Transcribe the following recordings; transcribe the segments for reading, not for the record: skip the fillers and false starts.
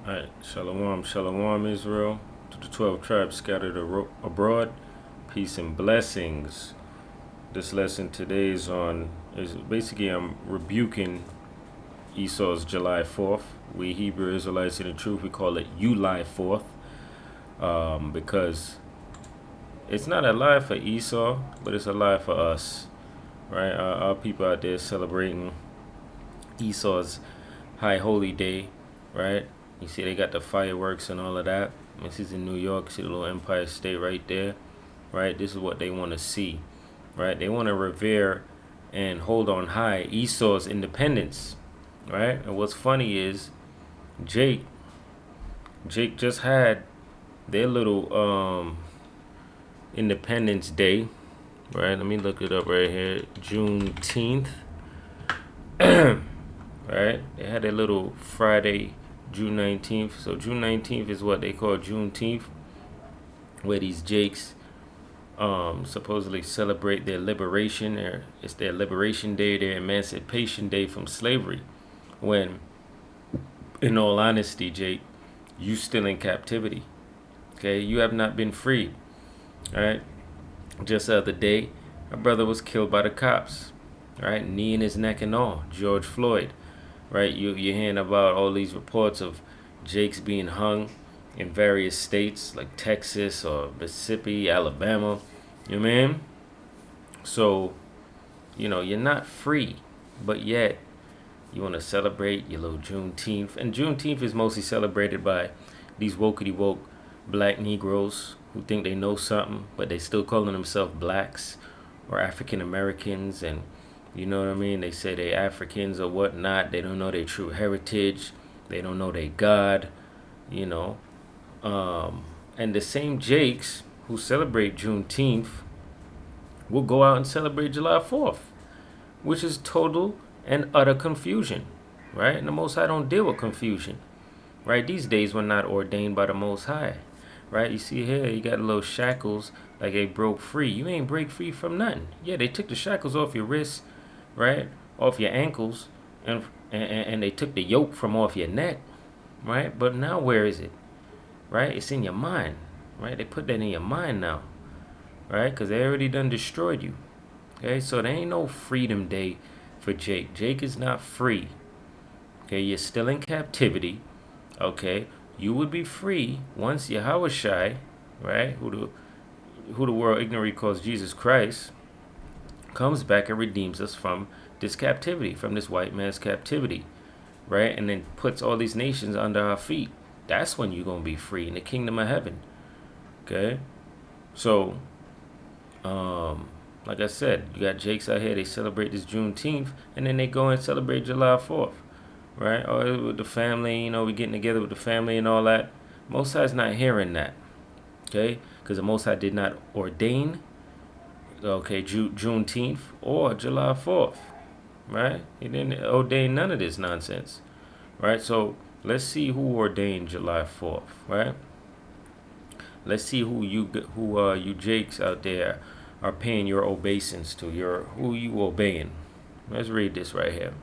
Alright, Shalom, Shalom, Israel, to the 12 tribes scattered abroad, peace and blessings. This lesson today is basically I'm rebuking Esau's July 4th. We Hebrew Israelites in the truth, we call it July 4th, because it's not a lie for Esau, but it's a lie for us, right? Our people out there celebrating Esau's high holy day, right? You see, they got the fireworks and all of that. This is in New York. See the little Empire State right there, right? This is what they want to see, right? They want to revere and hold on high Esau's independence, right? And what's funny is Jake, Jake just had their little Independence Day, right? Let me look it up right here. Juneteenth, right? They had a little Friday, June 19th. So June 19th is what they call Juneteenth, where these Jakes supposedly celebrate their liberation. It's their liberation day, their emancipation day from slavery. When, in all honesty, Jake, you still in captivity. Okay, you have not been freed. All right. Just the other day, a brother was killed by the cops. Right, knee in his neck and all. George Floyd. Right, you're hearing about all these reports of Jakes being hung in various states like Texas or Mississippi, Alabama. You know what I mean? So, you're not free, but yet you want to celebrate your little Juneteenth. And Juneteenth is mostly celebrated by these wokey woke black Negroes who think they know something, but they still calling themselves blacks or African Americans. And you know what I mean? They say they Africans or whatnot. They don't know their true heritage. They don't know their God, you know. And the same Jakes who celebrate Juneteenth will go out and celebrate July 4th, which is total and utter confusion, right? And the Most High don't deal with confusion, right? These days we're not ordained by the Most High, right? You see here, you got little shackles like they broke free. You ain't break free from nothing. Yeah, they took the shackles off your wrists, right? Off your ankles, and they took the yoke from off your neck, right? But now where is it, right? It's in your mind, right? They put that in your mind now, right? Because they already done destroyed you, okay? So there ain't no freedom day for Jake. Jake is not free, okay? You're still in captivity, okay? You would be free once Yahushai, right? Who the world ignorantly calls Jesus Christ, comes back and redeems us from this captivity, from this white man's captivity, right? And then puts all these nations under our feet. That's when you're going to be free in the kingdom of heaven, okay? So, like I said, you got Jakes out here, they celebrate this Juneteenth, and then they go and celebrate July 4th, right? Or with the family, we getting together with the family and all that. Most High's not hearing that, okay? Because the Most High did not ordain, okay, Juneteenth or July 4th, right? He didn't ordain none of this nonsense, right? So let's see who ordained July 4th, right? Let's see who you Jakes out there are paying your obeisance to. Who you obeying. Let's read this right here.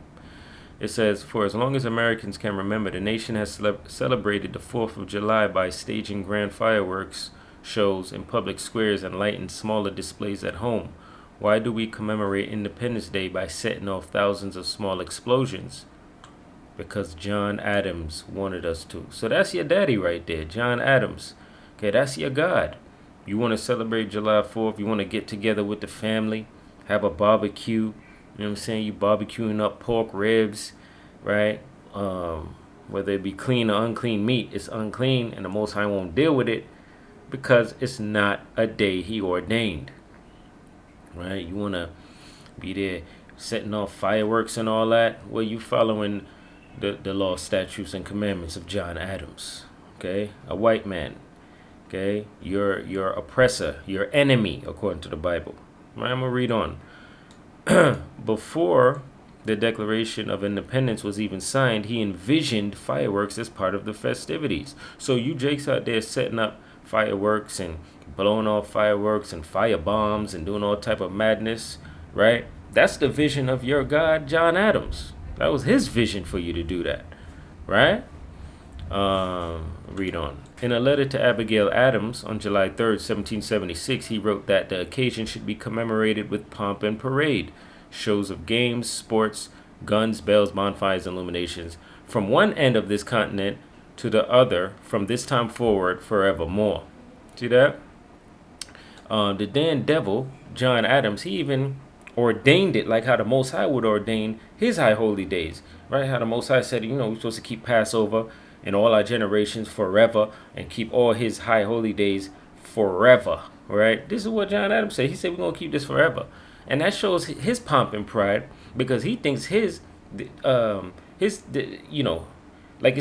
It says, for as long as Americans can remember, the nation has celebrated the 4th of July by staging grand fireworks shows in public squares and lighting smaller displays at home. Why do we commemorate Independence Day by setting off thousands of small explosions? Because John Adams wanted us to. So that's your daddy right there, John Adams. Okay, that's your God. You want to celebrate July 4th, you want to get together with the family, have a barbecue, you know what I'm saying? You barbecuing up pork ribs, right? Whether it be clean or unclean meat, it's unclean, and the Most High won't deal with it because it's not a day He ordained, right? You want to be there setting off fireworks and all that. Well, you following the law, statutes, and commandments of John Adams, okay? A white man, okay? Your oppressor, your enemy, according to the Bible. Right, I'm going to read on. Before the Declaration of Independence was even signed, he envisioned fireworks as part of the festivities. So you Jakes out there setting up fireworks and blowing off fireworks and fire bombs and doing all type of madness, right? That's the vision of your God, John Adams. That was his vision for you to do that, right? Read on. In a letter to Abigail Adams on July 3rd, 1776, he wrote that the occasion should be commemorated with pomp and parade, shows of games, sports, guns, bells, bonfires, illuminations, from one end of this continent to the other, from this time forward, forevermore. See that? The Dan Devil, John Adams, he even ordained it like how the Most High would ordain his high holy days, right? How the Most High said, we're supposed to keep Passover in all our generations forever and keep all his high holy days forever, right? This is what John Adams said. He said we're going to keep this forever. And that shows his pomp and pride because he thinks like it's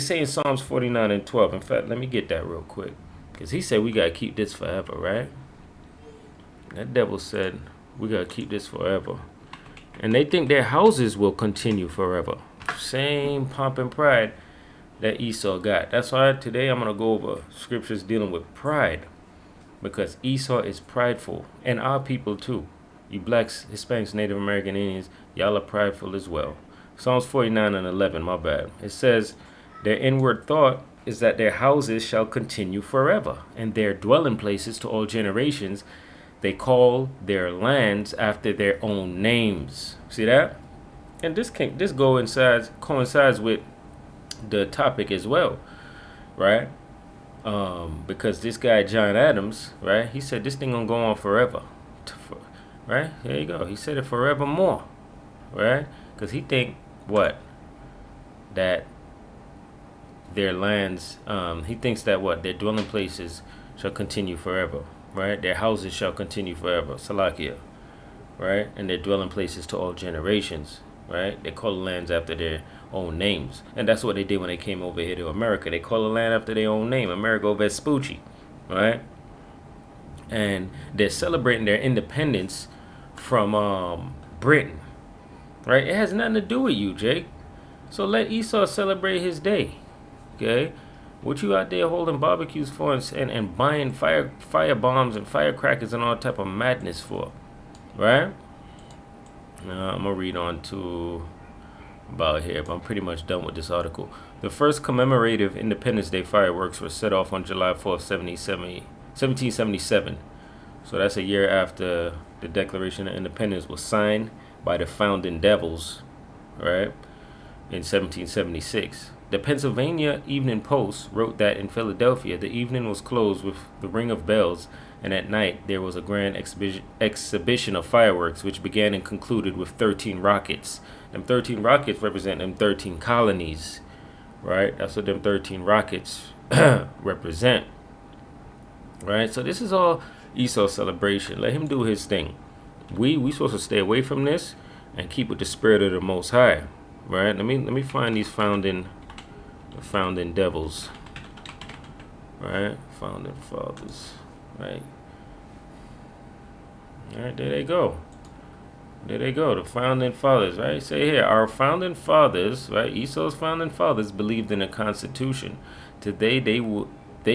saying in Psalms 49 and 12. In fact, let me get that real quick because he said we got to keep this forever, right? That devil said we got to keep this forever. And they think their houses will continue forever. Same pomp and pride that Esau got. That's why today I'm going to go over scriptures dealing with pride. Because Esau is prideful. And our people too. You blacks, Hispanics, Native American Indians, y'all are prideful as well. Psalms 49 and 11, my bad. It says, their inward thought is that their houses shall continue forever, and their dwelling places to all generations. They call their lands after their own names. See that? And this coincides with the topic as well, right? Because this guy John Adams, right? He said this thing gonna go on forever, right? There you go. He said it forevermore, right? Because he think what that their lands. He thinks that what their dwelling places shall continue forever. Right? Their houses shall continue forever. Salakia. Right? And their dwelling places to all generations. Right? They call the lands after their own names. And that's what they did when they came over here to America. They call the land after their own name. Amerigo Vespucci. Right? And they're celebrating their independence from Britain. Right? It has nothing to do with you, Jake. So let Esau celebrate his day. Okay? What you out there holding barbecues for and buying fire bombs and firecrackers and all type of madness for, right? I'm gonna read on to about here, but I'm pretty much done with this article. The first commemorative Independence Day fireworks were set off on July 4th, 1777. So that's a year after the Declaration of Independence was signed by the founding devils, right? In 1776. The Pennsylvania Evening Post wrote that in Philadelphia, the evening was closed with the ring of bells, and at night there was a grand exhibition of fireworks, which began and concluded with 13 rockets. Them 13 rockets represent them 13 colonies, right? That's what them 13 rockets represent, right? So this is all Esau's celebration. Let him do his thing. We supposed to stay away from this and keep with the spirit of the Most High, right? Let me find these founding devils, right? Founding fathers, right? All right, there they go. There they go, the founding fathers, right? Say here, our founding fathers, right? Esau's founding fathers believed in a constitution. Today, they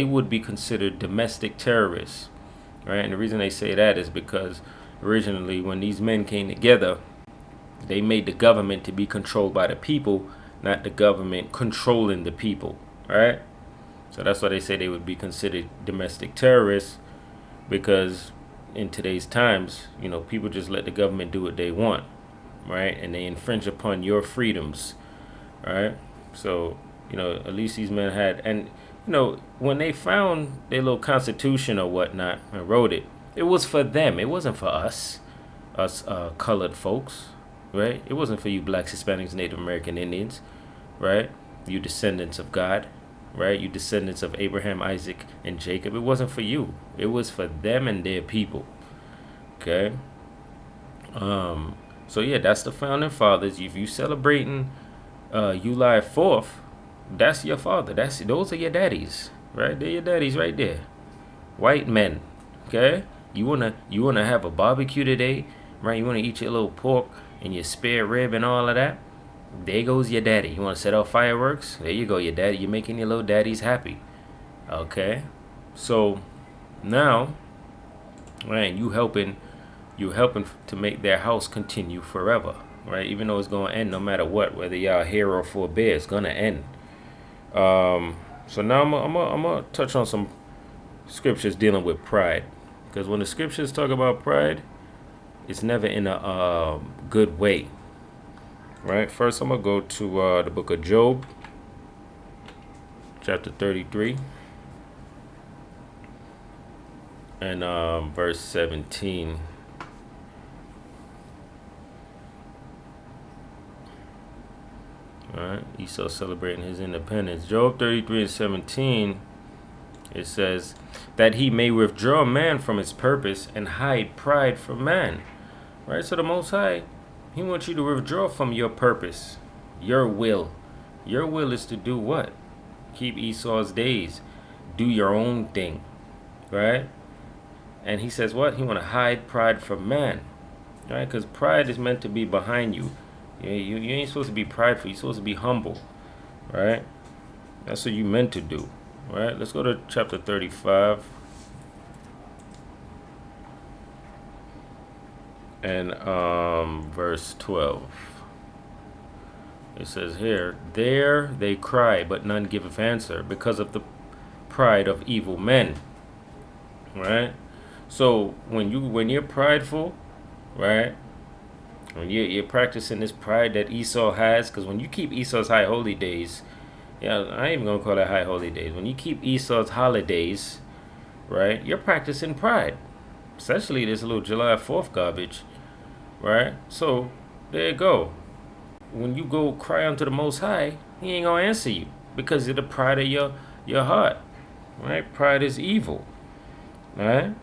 would be considered domestic terrorists, right? And the reason they say that is because originally, when these men came together, they made the government to be controlled by the people, not the government controlling the people, right? So that's why they say they would be considered domestic terrorists, because in today's times, people just let the government do what they want, right? And they infringe upon your freedoms, right? So, at least these men had, and, when they found their little constitution or whatnot and wrote it, it was for them. It wasn't for us colored folks. Right? It wasn't for you blacks, Hispanics, Native American Indians, right? You descendants of God, right? You descendants of Abraham, Isaac, and Jacob. It wasn't for you. It was for them and their people. Okay? So yeah, that's the founding fathers. If you celebrating July 4th, that's your father. Those are your daddies, right? They're your daddies right there. White men. Okay? You wanna have a barbecue today, right? You wanna eat your little pork and your spare rib and all of that. There goes your daddy. You want to set off fireworks? There you go, your daddy. You're making your little daddies happy. Okay? So now, right, you helping to make their house continue forever, right? Even though it's gonna end no matter what, whether y'all here or for bear, it's gonna end. So now I'm gonna touch on some scriptures dealing with pride, because when the scriptures talk about pride, it's never in a good way, right? First, I'm gonna go to the book of Job, chapter 33, and verse 17. All right, Esau celebrating his independence. Job 33 and 17. It says that he may withdraw man from his purpose and hide pride from man. Right? So the Most High, he wants you to withdraw from your purpose, your will. Your will is to do what? Keep Esau's days. Do your own thing. Right? And he says what? He want to hide pride from man. Right? Because pride is meant to be behind you. You ain't supposed to be prideful. You're supposed to be humble. Right? That's what you meant to do. All right, let's go to chapter 35 and verse 12. It says here, there they cry, but none giveth answer, because of the pride of evil men. Right? So when you're prideful, right? When you're practicing this pride that Esau has, because when you keep Esau's high holy days, yeah, I ain't even gonna call it high holy days. When you keep Esau's holidays, right, you're practicing pride. Especially this little July 4th garbage, right? So there you go. When you go cry unto the Most High, he ain't gonna answer you because of the pride of your heart, right? Pride is evil, right?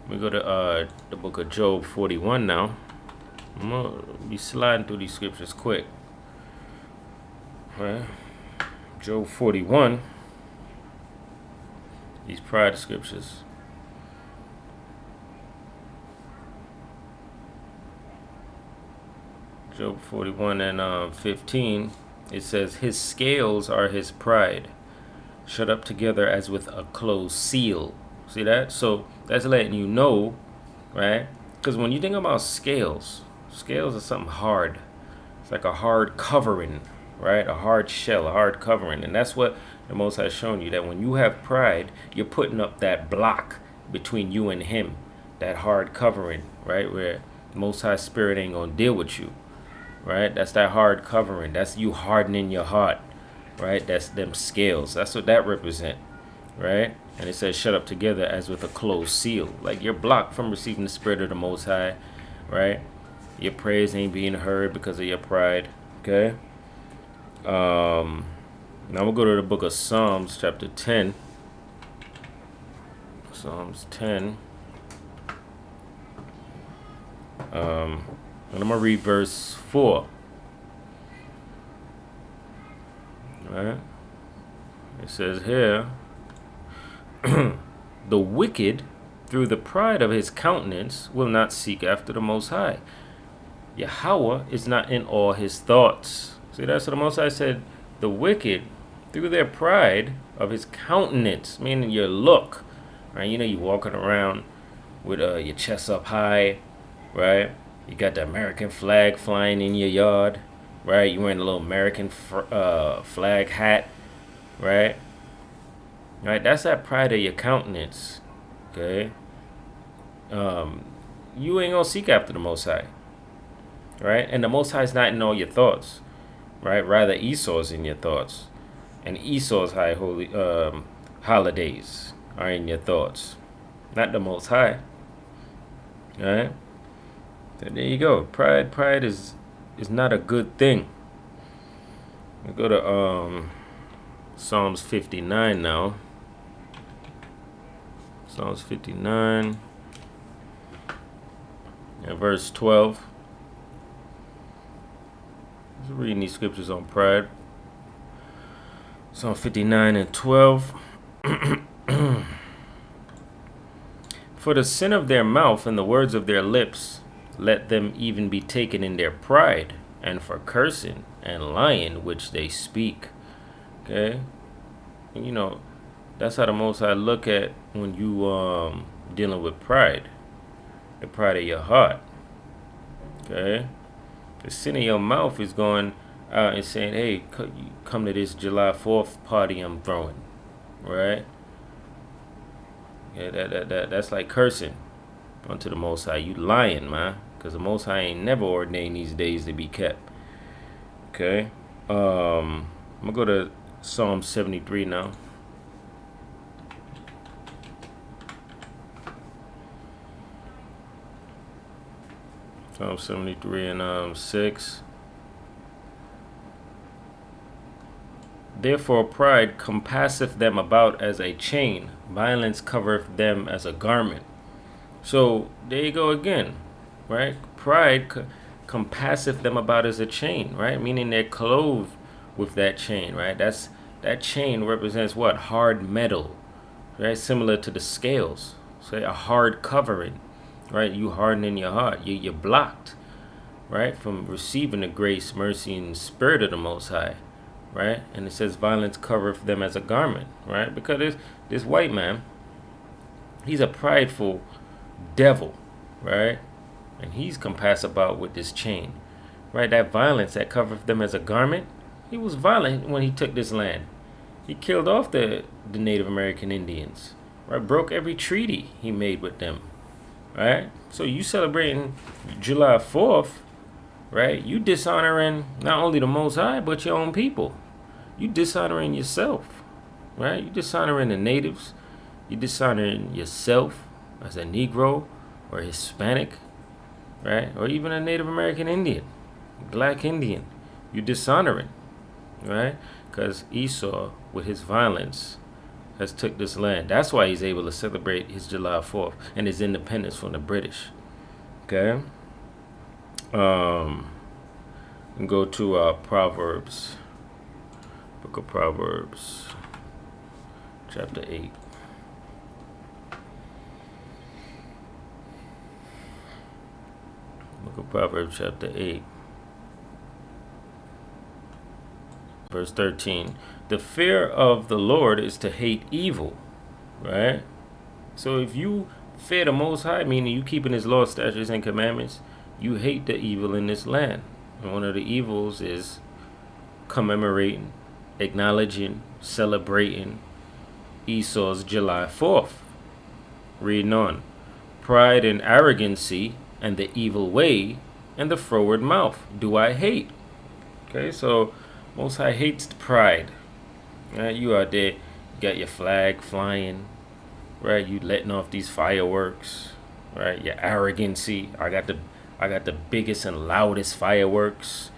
We go to the book of Job 41 now. I'm gonna be sliding through these scriptures quick. Right? Job 41. These pride scriptures. Job 41 and 15. It says, his scales are his pride, shut up together as with a closed seal. See that? So that's letting you know, right? Because when you think about scales are something hard. It's like a hard covering, right? A hard shell, a hard covering. And that's what the Most High has shown you, that when you have pride, you're putting up that block between you and him, that hard covering, right? Where the Most High Spirit ain't going to deal with you, right? That's that hard covering. That's you hardening your heart, right? That's them scales. That's what that represent, right? And it says, shut up together as with a closed seal. Like you're blocked from receiving the Spirit of the Most High, right? Your prayers ain't being heard because of your pride, okay? Now we'll go to the book of Psalms, chapter 10. Psalms 10. And I'm going to read verse 4. All right? It says here, the wicked, through the pride of his countenance, will not seek after the Most High. Yahweh is not in all his thoughts. See, that's what the Most High said. The wicked, through their pride of his countenance, meaning your look, right? You know, you walking around with your chest up high, right? You got the American flag flying in your yard, right? You wearing a little American flag hat, right? Right? That's that pride of your countenance, okay? You ain't gonna seek after the Most High, right? And the Most High is not in all your thoughts, right? Rather, Esau's in your thoughts. And Esau's high holy holidays are in your thoughts, not the Most High. All right. So there you go. Pride is not a good thing. We go to Psalms 59 now. Psalms 59 and verse 12. Just reading these scriptures on pride. Psalm 59 and 12. For the sin of their mouth and the words of their lips, let them even be taken in their pride, and for cursing and lying which they speak. Okay? And you know, that's how the Most High look at when you dealing with pride. The pride of your heart. Okay? The sin of your mouth is going out and saying, "Hey, come to this July 4th party I'm throwing," right? Yeah, that's like cursing unto the Most High. You lying, man, because the Most High ain't never ordained these days to be kept. Okay, I'm gonna go to Psalm 73 now. Psalm 73 and 6. Therefore pride compasseth them about as a chain, violence covereth them as a garment. So there you go again, right? Pride compasseth them about as a chain, right? Meaning they're clothed with that chain, right? That chain represents what? Hard metal, right? Similar to the scales. So a hard covering, right? You harden in your heart. You're blocked, right, from receiving the grace, mercy, and spirit of the Most High, right? And it says violence covereth them as a garment, right? Because this white man, he's a prideful devil, right? And he's compassed about with this chain, right? That violence that covereth them as a garment. He was violent when he took this land. He killed off the Native American Indians, right? Broke every treaty he made with them, right? So you celebrating July 4th, right? You dishonoring not only the Most High, but your own people. You dishonoring yourself, right? You dishonoring the natives. You dishonoring yourself as a Negro or Hispanic, right? Or even a Native American Indian, Black Indian. You dishonoring, right? Because Esau, with his violence, has took this land. That's why he's able to celebrate his July 4th and his independence from the British. Okay? And go to Proverbs. Book of Proverbs, chapter 8. Book of Proverbs, chapter 8. Verse 13. The fear of the Lord is to hate evil, right? So if you fear the Most High, meaning you keeping his laws, statutes, and commandments, you hate the evil in this land. And one of the evils is commemorating, acknowledging, celebrating Esau's July 4th. Reading on. Pride and arrogancy and the evil way and the froward mouth do I hate. Okay, so Most High hates the pride. Right? You out there, you got your flag flying, right? You letting off these fireworks, right? Your arrogancy. I got the biggest and loudest fireworks,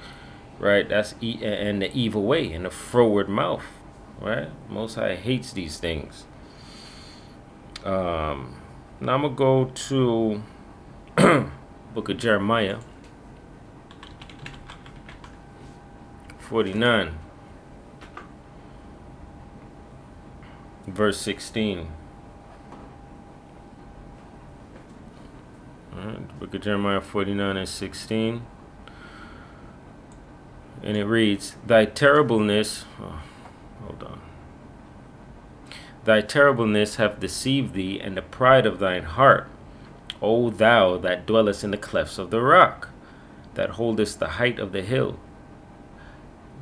right? That's and the evil way and the froward mouth, right? Most High hates these things. Now I'm gonna go to Book of Jeremiah 49, verse 16. All right, Book of Jeremiah 49 and 16. And it reads, Thy terribleness, hold on. Thy terribleness hath deceived thee, and the pride of thine heart, O thou that dwellest in the clefts of the rock, that holdest the height of the hill.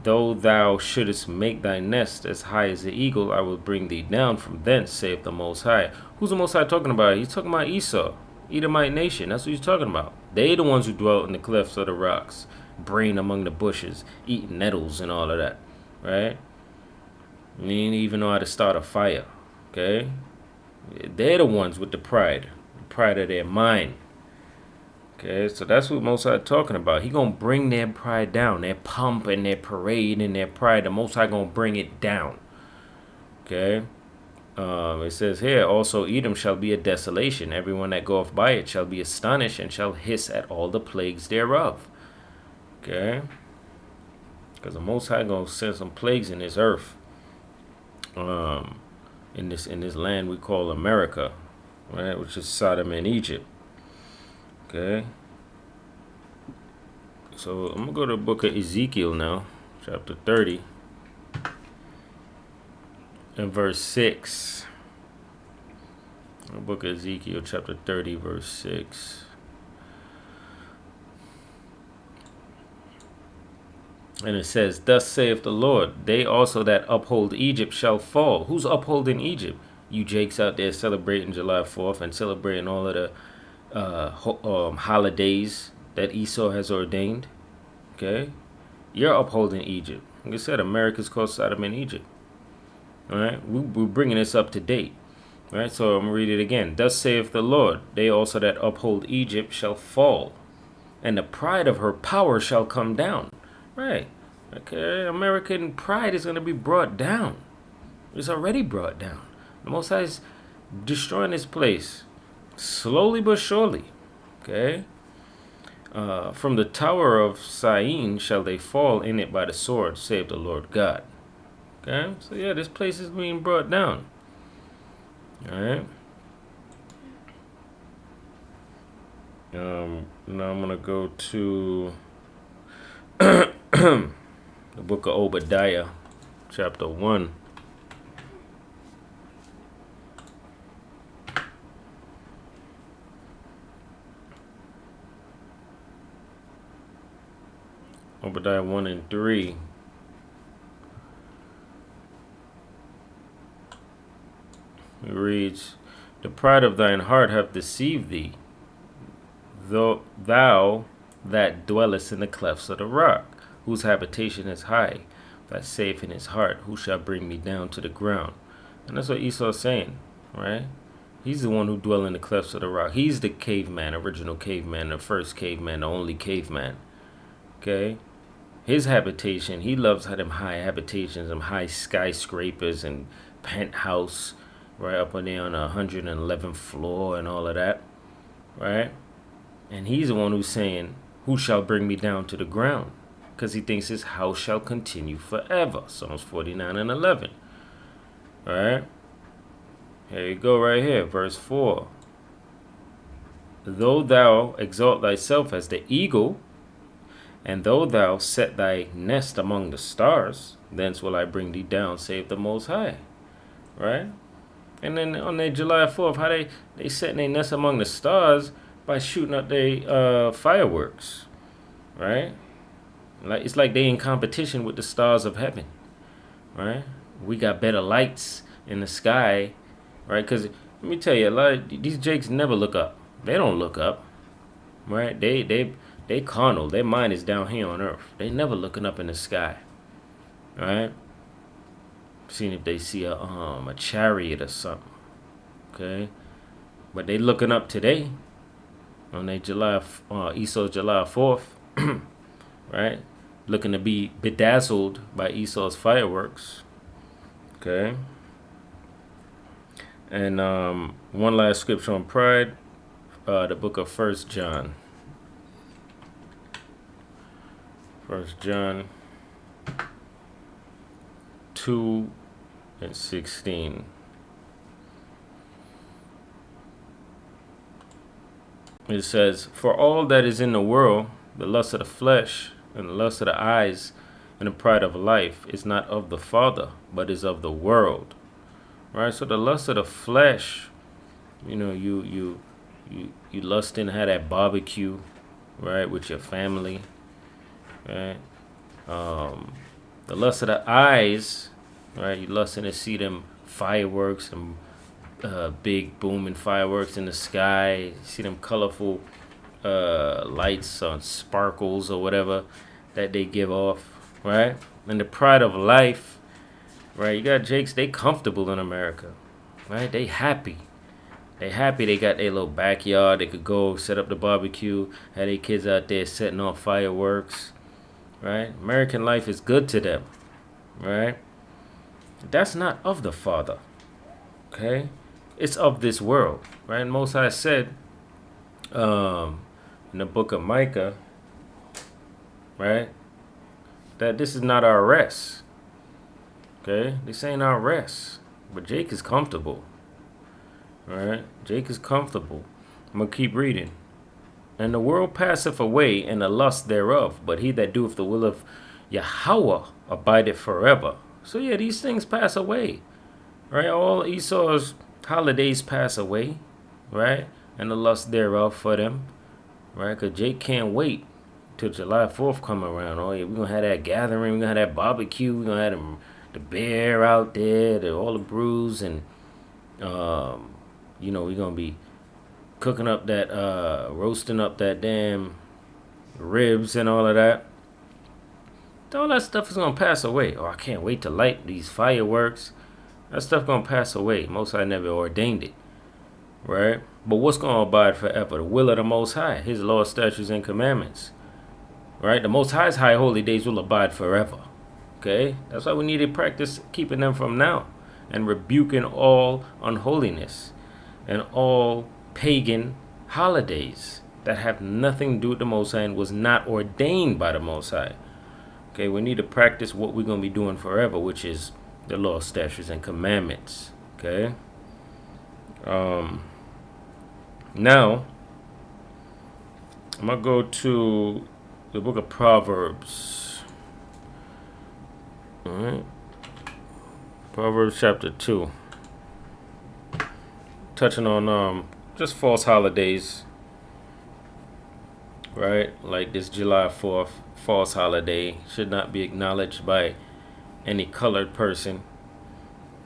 Though thou shouldest make thy nest as high as the eagle, I will bring thee down from thence, saith the Most High. Who's the Most High talking about? He's talking about Esau, Edomite nation. That's what he's talking about. They the ones who dwelt in the clefts of the rocks, brain among the bushes, eating nettles and all of that, right? They didn't even know how to start a fire, okay? They're the ones with the pride of their mind. Okay, so that's what Most High talking about. He gonna bring their pride down, their pomp and their parade and their pride. The Most High gonna bring it down. Okay, it says here also, Edom shall be a desolation. Everyone that goeth by it shall be astonished and shall hiss at all the plagues thereof. Okay, because the Most High gonna send some plagues in this earth. In this land we call America, right, which is Sodom and Egypt. Okay, so I'm gonna go to the book of Ezekiel now, chapter 30 and verse 6. The book of Ezekiel, chapter 30, verse 6. And it says, thus saith the Lord, they also that uphold Egypt shall fall. Who's upholding Egypt? You Jakes out there celebrating July 4th and celebrating all of the holidays that Esau has ordained. Okay? You're upholding Egypt. Like I said, America's called Sodom and Egypt. All right? We're bringing this up to date. All right? So I'm going to read it again. Thus saith the Lord, they also that uphold Egypt shall fall, and the pride of her power shall come down. Right. Okay. American pride is going to be brought down. It's already brought down. The Most High is destroying this place slowly but surely. Okay. From the tower of Syene shall they fall in it by the sword, save the Lord God. Okay. So yeah, this place is being brought down. All right. Now I'm gonna go to the book of Obadiah, chapter 1. Obadiah 1 and 3. It reads, the pride of thine heart hath deceived thee, thou that dwellest in the clefts of the rock, whose habitation is high, that saith in his heart, who shall bring me down to the ground? And that's what Esau's saying, right? He's the one who dwell in the clefts of the rock. He's the caveman, original caveman, the first caveman, the only caveman. Okay? His habitation, he loves them high habitations, them high skyscrapers and penthouse, right up on there on the 111th floor and all of that, right? And he's the one who's saying, who shall bring me down to the ground? Because he thinks his house shall continue forever. Psalms 49 and 11. All right. Here you go right here. Verse 4. Though thou exalt thyself as the eagle, and though thou set thy nest among the stars, thence will I bring thee down, save the Most High. Right? And then on their July 4th, how they setting their nest among the stars by shooting up their fireworks, right? Like it's like they in competition with the stars of heaven, right? We got better lights in the sky, right? Because let me tell you, a lot of these Jakes never look up. They don't look up, right? They carnal. Their mind is down here on earth. They never looking up in the sky, right? Seeing if they see a chariot or something, okay? But they looking up today. On their Esau's July 4th, right? Looking to be bedazzled by Esau's fireworks. Okay. And one last scripture on pride, the book of 1 John. 1 John 2 and 16. It says, for all that is in the world, the lust of the flesh, and the lust of the eyes, and the pride of life, is not of the Father, but is of the world. Right? So the lust of the flesh, you lust and have that barbecue, right, with your family, right? The lust of the eyes, right? You lusting to see them fireworks and big booming fireworks in the sky. You see them colorful lights on sparkles or whatever that they give off, right? And the pride of life, right? You got Jakes, they comfortable in America, right? They happy. They happy they got their little backyard. They could go set up the barbecue, have their kids out there setting off fireworks, right? American life is good to them, right? That's not of the Father, okay? It's of this world, right? And Most High said in the book of Micah, right, that this is not our rest, okay? This ain't our rest. But Jake is comfortable, right? Jake is comfortable. I'm going to keep reading. And the world passeth away, and the lust thereof, but he that doeth the will of Yahweh abideth forever. So yeah, these things pass away, right? All Esau's holidays pass away, right? And the lust thereof for them, right? Because Jake can't wait till July 4th come around. Oh yeah, we're gonna have that gathering, we're gonna have that barbecue, we're gonna have the bear out there, all the brews, and we're gonna be cooking up that roasting up that damn ribs and all of that. All that stuff is gonna pass away. Oh, I can't wait to light these fireworks. That stuff gonna pass away. Most High never ordained it, right? But what's gonna abide forever? The will of the Most High, His laws, statutes, and commandments, right? The Most High's high holy days will abide forever. Okay, that's why we need to practice keeping them from now, and rebuking all unholiness and all pagan holidays that have nothing to do with the Most High and was not ordained by the Most High. Okay, we need to practice what we're going to be doing forever, which is the law, statutes, and commandments. Okay. Now, I'm going to go to the book of Proverbs. All right. Proverbs chapter 2. Touching on just false holidays. Right? Like this July 4th false holiday should not be acknowledged by any colored person,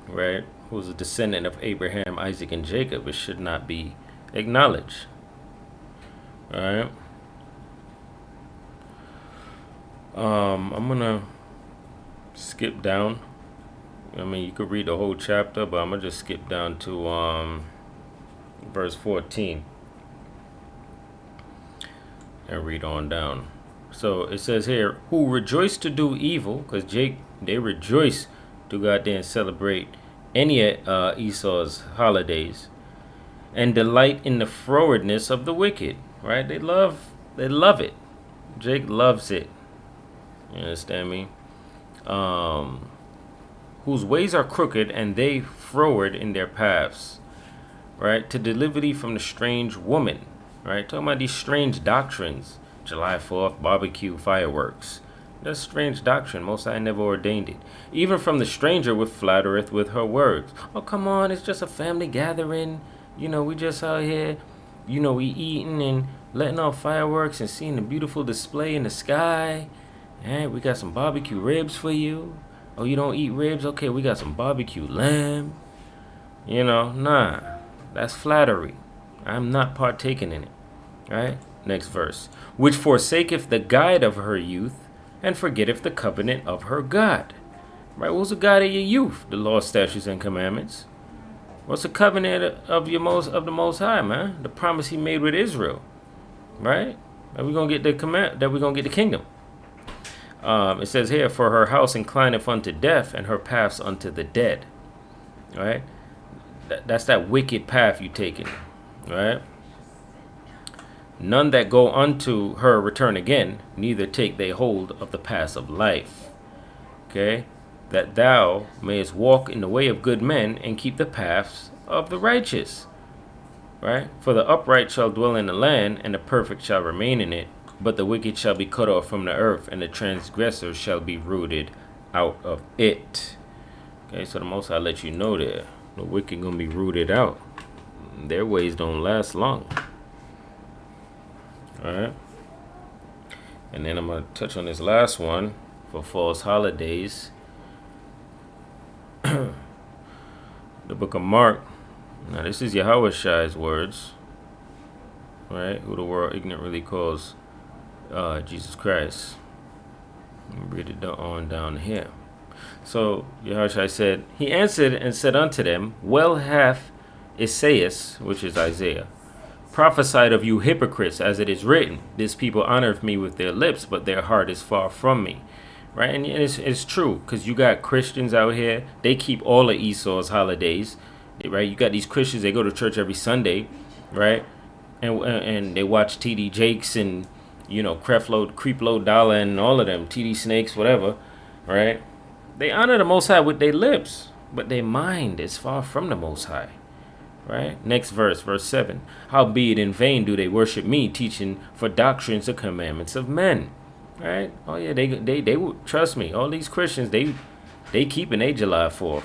right? Who's a descendant of Abraham, Isaac, and Jacob. It should not be acknowledged. All right. I'm gonna skip down. I mean, you could read the whole chapter, but I'm gonna just skip down to verse 14 and read on down. So it says here, who rejoice to do evil, because they rejoice to go out there and celebrate any Esau's holidays, and delight in the frowardness of the wicked. Right? They love it. Jake loves it. You understand me? Whose ways are crooked, and they froward in their paths. Right? To deliver thee from the strange woman. Right? Talking about these strange doctrines. July 4th, barbecue, fireworks. That's strange doctrine. Most High never ordained it. Even from the stranger with flattereth with her words. Oh, come on, it's just a family gathering. We just out here, we eating and letting off fireworks and seeing the beautiful display in the sky. Hey, we got some barbecue ribs for you. Oh, you don't eat ribs? Okay, we got some barbecue lamb. Nah, that's flattery. I'm not partaking in it. Right? Next verse. Which forsaketh the guide of her youth, and forgetteth the covenant of her God. Right? What's the guide of your youth? The law, statutes, and commandments. What's the covenant of the Most High, man? The promise He made with Israel. Right? That we're gonna get the kingdom. It says here, for her house inclineth unto death, and her paths unto the dead. Right? That's that wicked path you taking. Right? None that go unto her return again, neither take they hold of the paths of life. Okay? That thou mayest walk in the way of good men, and keep the paths of the righteous. Right? For the upright shall dwell in the land, and the perfect shall remain in it. But the wicked shall be cut off from the earth, and the transgressor shall be rooted out of it. Okay, so the Most High let you know there. The wicked gonna be rooted out. Their ways don't last long. Alright. And then I'm going to touch on this last one for false holidays. The book of Mark. Now, this is Yahweh Shai's words. Right? Who the world ignorantly calls Jesus Christ. Read it on down here. So, Yahweh Shai said, He answered and said unto them, well hath Esaias, which is Isaiah, prophesied of you hypocrites, as it is written, this people honoreth me with their lips, but their heart is far from me. Right? And it's true, because you got Christians out here, they keep all of Esau's holidays. Right? You got these Christians, they go to church every Sunday, right? And they watch TD Jakes and, Creepload Dollar and all of them, TD Snakes, whatever, right? They honor the Most High with their lips, but their mind is far from the Most High. Right? Next verse 7. Howbeit in vain do they worship me, teaching for doctrines the commandments of men. Right? Oh yeah, they trust me. All these Christians, they keeping their July 4th.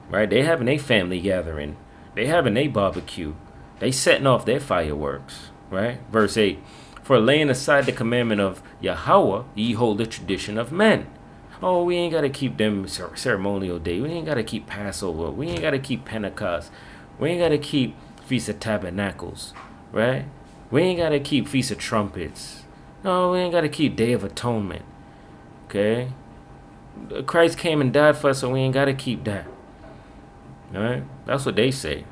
Right? They having a family gathering. They having a barbecue. They setting off their fireworks. Right? Verse 8. For laying aside the commandment of Yahweh, ye hold the tradition of men. Oh, we ain't got to keep them ceremonial day. We ain't got to keep Passover. We ain't got to keep Pentecost. We ain't got to keep Feast of Tabernacles, right? We ain't got to keep Feast of Trumpets. No, we ain't got to keep Day of Atonement, okay? Christ came and died for us, so we ain't got to keep that, all right? That's what they say.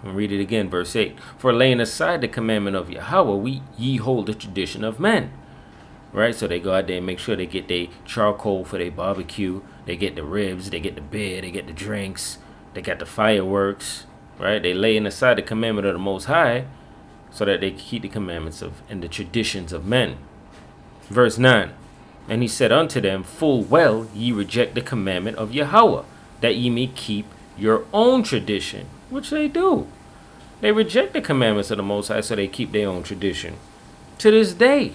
I'll read it again, verse 8. For laying aside the commandment of Yahweh, ye hold the tradition of men. Right, so they go out there and make sure they get their charcoal for their barbecue. They get the ribs, they get the beer, they get the drinks, they got the fireworks. Right, they laying aside the commandment of the Most High, so that they keep the commandments of and the traditions of men. Verse 9. And he said unto them, full well ye reject the commandment of Yahweh, that ye may keep your own tradition, which they do. They reject the commandments of the Most High, so they keep their own tradition. To this day,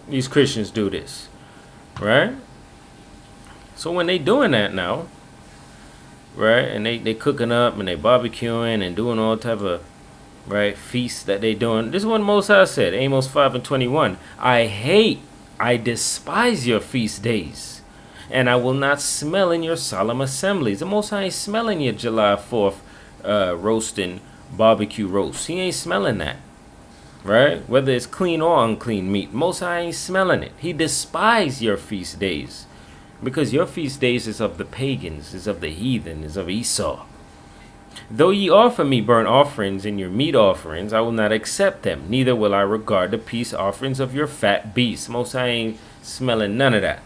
these Christians do this, right? So when they doing that now, right, and they cooking up and they barbecuing and doing all type of, right, feasts that they doing. This is what Most High said, Amos 5:21. I despise your feast days, and I will not smell in your solemn assemblies. The Most High ain't smelling your July 4th roasting barbecue roast. He ain't smelling that. Right? Whether it's clean or unclean meat. Most High ain't smelling it. He despises your feast days. Because your feast days is of the pagans, is of the heathen, is of Esau. Though ye offer me burnt offerings and your meat offerings, I will not accept them. Neither will I regard the peace offerings of your fat beasts. Most High ain't smelling none of that.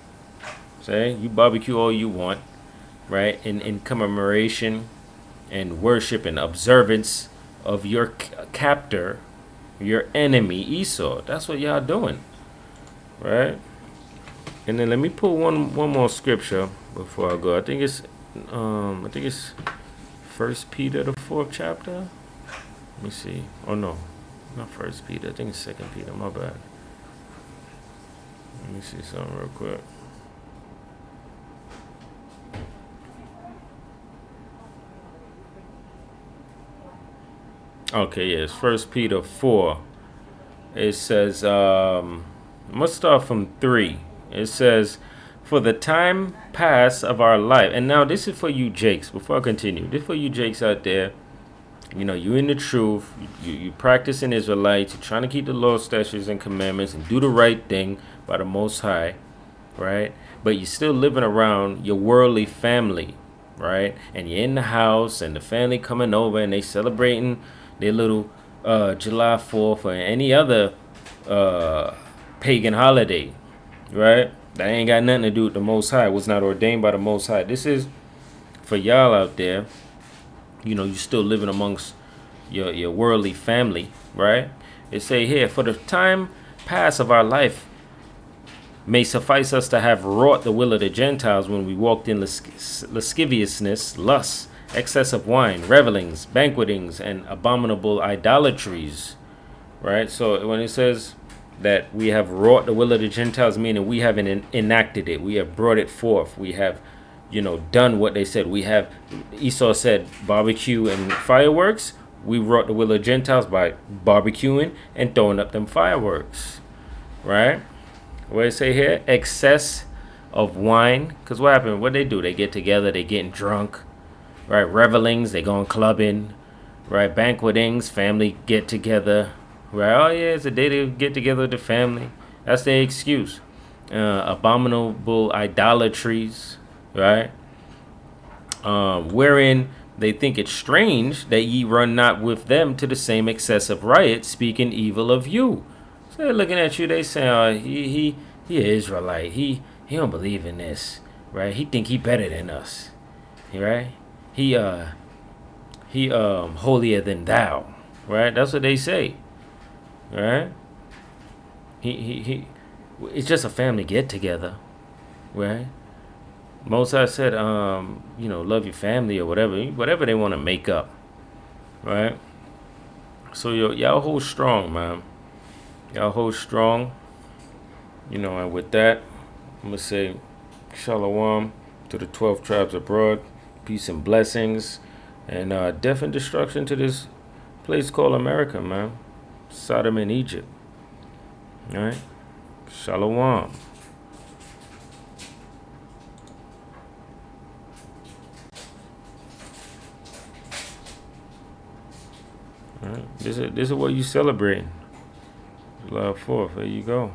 Say, you barbecue all you want. Right? In commemoration and worship and observance of your captor, your enemy Esau. That's what y'all doing, right? And then let me pull one more scripture before I go. I think it's First Peter the 4th chapter. Let me see. Oh no, not First Peter. I think it's Second Peter. My bad. Let me see something real quick. Okay, yes, First Peter 4. It says, let's start from 3. It says, for the time past of our life. And now this is for you Jakes, before I continue. This is for you Jakes out there. You know, you in the truth. You practicing Israelites. You're trying to keep the law, statutes, and commandments and do the right thing by the Most High, right? But you're still living around your worldly family, right? And you're in the house and the family coming over and they celebrating their little July 4th or any other pagan holiday, right? That ain't got nothing to do with the Most High. It was not ordained by the Most High. This is for y'all out there. You know, you still living amongst your worldly family, right? It say here, for the time past of our life may suffice us to have wrought the will of the Gentiles when we walked in lasciviousness, lust, excess of wine, revelings, banquetings, and abominable idolatries, right? So when it says that we have wrought the will of the Gentiles, meaning we haven't enacted it, we have brought it forth, we have, you know, done what they said. We have, Esau said, barbecue and fireworks. We wrought the will of Gentiles by barbecuing and throwing up them fireworks, right? What they say here, excess of wine, because what happened? What they do? They get together, they getting drunk. Right, revelings, they going clubbing, right, banquetings, family get together, right, oh yeah, it's a day to get together with the family, that's their excuse. Abominable idolatries, right, wherein they think it strange that ye run not with them to the same excessive riot, speaking evil of you. So they're looking at you, they say, oh, he an Israelite, he don't believe in this, right, he think he better than us, right? He holier than thou, right? That's what they say, right? He it's just a family get together, right? Moses said, you know, love your family or whatever they want to make up, right? So y'all hold strong, man. Y'all hold strong, you know. And with that, I'm gonna say shalom to the 12 tribes abroad. Peace and blessings, and death and destruction to this place called America, man. Sodom and Egypt. All right. Shalom. All right. This is what you celebrating. July 4th. There you go.